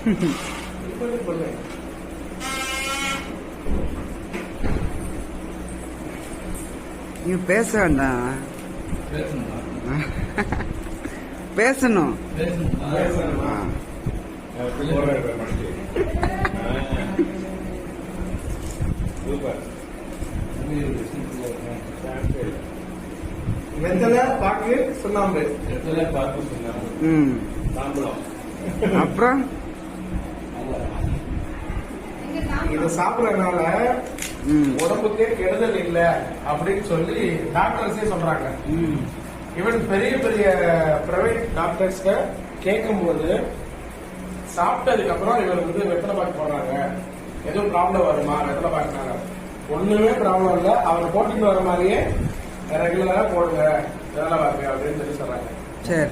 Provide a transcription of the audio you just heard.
நீ பேச வேண்டாம், பேசணும். வெத்தலை பாக்கு சுண்ணாம்பு, அப்புறம் இதை சாப்பிடறதுனால உடம்புக்கே கெடுதல் இல்ல அப்படின்னு சொல்லி டாக்டர்ஸே சொல்றாங்க. ஈவன் பெரிய பெரிய பிரைவேட் டாக்டர்ஸ் கேட்கும் போது சாப்பிட்டதுக்கு அப்புறம் இவர் வந்து வெத்தலை பாக்கு போடுறாங்க, எதுவும் ப்ராப்ளம் வருமா வெத்தலை பாக்குனால? ஒண்ணுமே ப்ராப்ளம் இல்ல, அவர் போட்டுட்டு வர மாதிரியே ரெகுலரா போடுங்க வெத்தலை பாக்கு அப்படின்னு சொல்லி சொல்றாங்க. சரி.